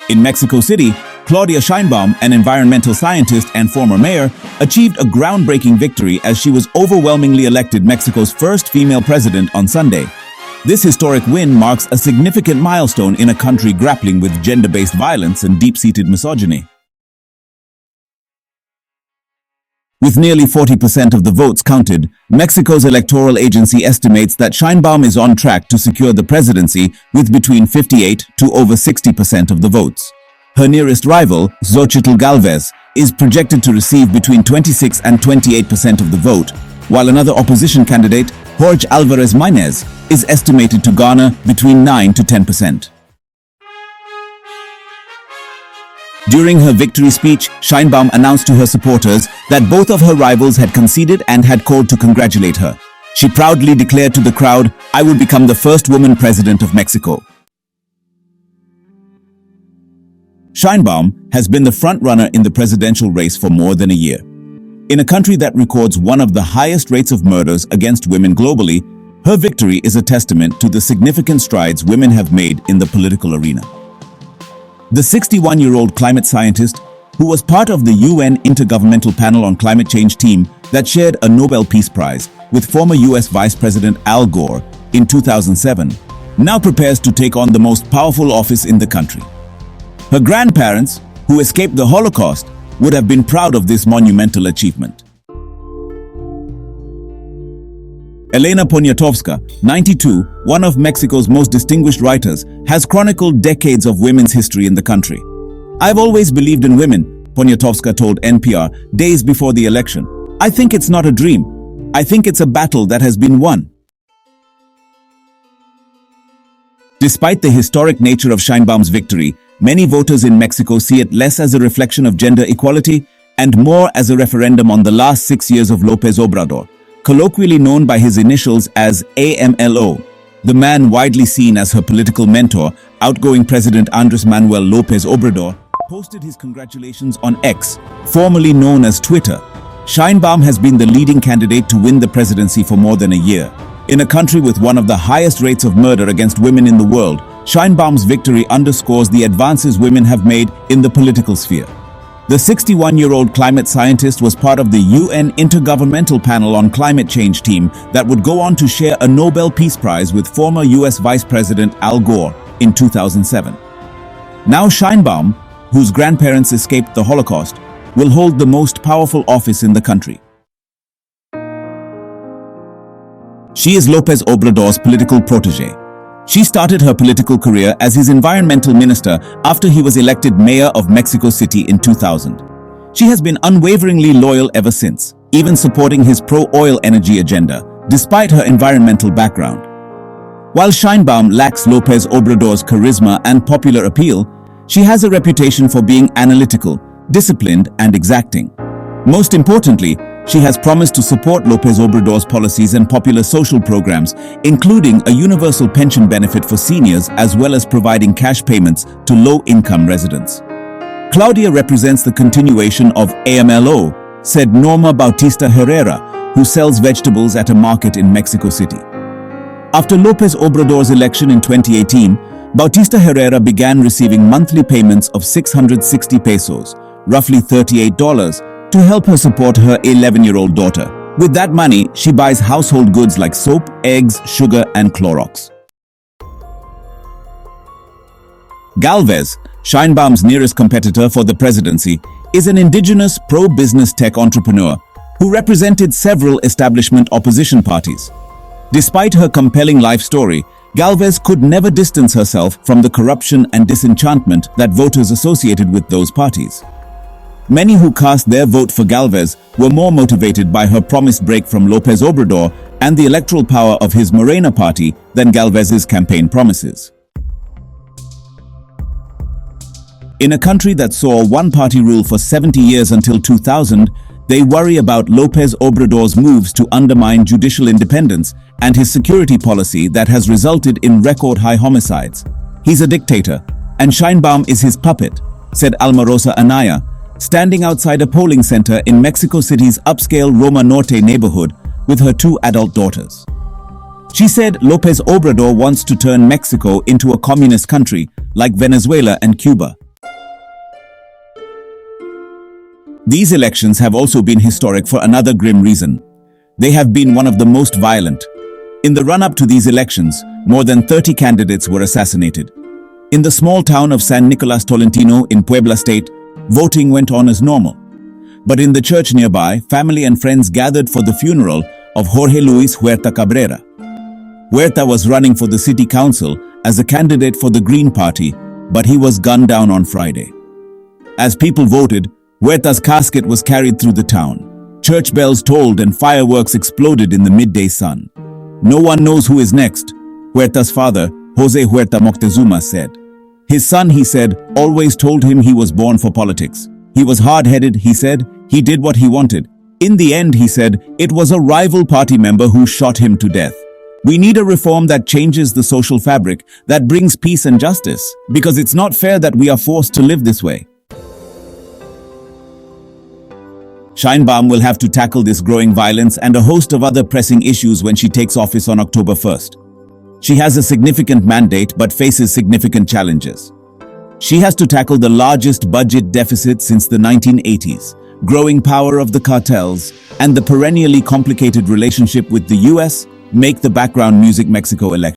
In Mexico City, Claudia Sheinbaum, an environmental scientist and former mayor, achieved a groundbreaking victory as she was overwhelmingly elected Mexico's first female president on Sunday. This historic win marks a significant milestone in a country grappling with gender-based violence and deep-seated misogyny. With nearly 40% of the votes counted, Mexico's electoral agency estimates that Sheinbaum is on track to secure the presidency with between 58 to over 60% of the votes. Her nearest rival, Xochitl Gálvez, is projected to receive between 26 and 28% of the vote, while another opposition candidate, Jorge Alvarez Maínez, is estimated to garner between 9 to 10%. During her victory speech, Sheinbaum announced to her supporters that both of her rivals had conceded and had called to congratulate her. She proudly declared to the crowd, "I will become the first woman president of Mexico." Sheinbaum has been the front-runner in the presidential race for more than a year. In a country that records one of the highest rates of murders against women globally, her victory is a testament to the significant strides women have made in the political arena. The 61-year-old climate scientist, who was part of the UN Intergovernmental Panel on Climate Change team that shared a Nobel Peace Prize with former US Vice President Al Gore in 2007, now prepares to take on the most powerful office in the country. Her grandparents, who escaped the Holocaust, would have been proud of this monumental achievement. Elena Poniatowska, 92, one of Mexico's most distinguished writers, has chronicled decades of women's history in the country. "I've always believed in women," Poniatowska told NPR days before the election. "I think it's not a dream. I think it's a battle that has been won." Despite the historic nature of Sheinbaum's victory, many voters in Mexico see it less as a reflection of gender equality and more as a referendum on the last 6 years of López Obrador, colloquially known by his initials as AMLO. The man widely seen as her political mentor, outgoing President Andrés Manuel López Obrador, posted his congratulations on X, formerly known as Twitter. Sheinbaum has been the leading candidate to win the presidency for more than a year. In a country with one of the highest rates of murder against women in the world, Sheinbaum's victory underscores the advances women have made in the political sphere. The 61-year-old climate scientist was part of the UN Intergovernmental Panel on Climate Change team that would go on to share a Nobel Peace Prize with former US Vice President Al Gore in 2007. Now Sheinbaum, whose grandparents escaped the Holocaust, will hold the most powerful office in the country. She is López Obrador's political protégé. She started her political career as his environmental minister after he was elected mayor of Mexico City in 2000. She has been unwaveringly loyal ever since, even supporting his pro-oil energy agenda, despite her environmental background. While Sheinbaum lacks López Obrador's charisma and popular appeal, she has a reputation for being analytical, disciplined, and exacting. Most importantly, she has promised to support López Obrador's policies and popular social programs, including a universal pension benefit for seniors as well as providing cash payments to low-income residents. Claudia represents the continuation of AMLO, said Norma Bautista Herrera, who sells vegetables at a market in Mexico City. After López Obrador's election in 2018, Bautista Herrera began receiving monthly payments of 660 pesos, roughly $38, to help her support her 11-year-old daughter. With that money, she buys household goods like soap, eggs, sugar, and Clorox. Gálvez, Sheinbaum's nearest competitor for the presidency, is an indigenous pro-business tech entrepreneur who represented several establishment opposition parties. Despite her compelling life story, Gálvez could never distance herself from the corruption and disenchantment that voters associated with those parties. Many who cast their vote for Gálvez were more motivated by her promised break from López Obrador and the electoral power of his Morena party than Gálvez's campaign promises. In a country that saw one-party rule for 70 years until 2000, they worry about López Obrador's moves to undermine judicial independence and his security policy that has resulted in record-high homicides. "He's a dictator, and Sheinbaum is his puppet," said Almarosa Anaya, standing outside a polling center in Mexico City's upscale Roma Norte neighborhood with her 2 adult daughters. She said López Obrador wants to turn Mexico into a communist country like Venezuela and Cuba. These elections have also been historic for another grim reason. They have been one of the most violent. In the run-up to these elections, more than 30 candidates were assassinated. In the small town of San Nicolas Tolentino in Puebla State, voting went on as normal. But in the church nearby, family and friends gathered for the funeral of Jorge Luis Huerta Cabrera. Huerta was running for the city council as a candidate for the Green Party, but he was gunned down on Friday. As people voted, Huerta's casket was carried through the town. Church bells tolled and fireworks exploded in the midday sun. No one knows who is next, Huerta's father, Jose Huerta Moctezuma, said. His son, he said, always told him he was born for politics. He was hard-headed, he said. He did what he wanted. In the end, he said, it was a rival party member who shot him to death. We need a reform that changes the social fabric, that brings peace and justice, because it's not fair that we are forced to live this way. Sheinbaum will have to tackle this growing violence and a host of other pressing issues when she takes office on October 1st. She has a significant mandate but faces significant challenges. She has to tackle the largest budget deficit since the 1980s, growing power of the cartels, and the perennially complicated relationship with the US, make the background music Mexico election.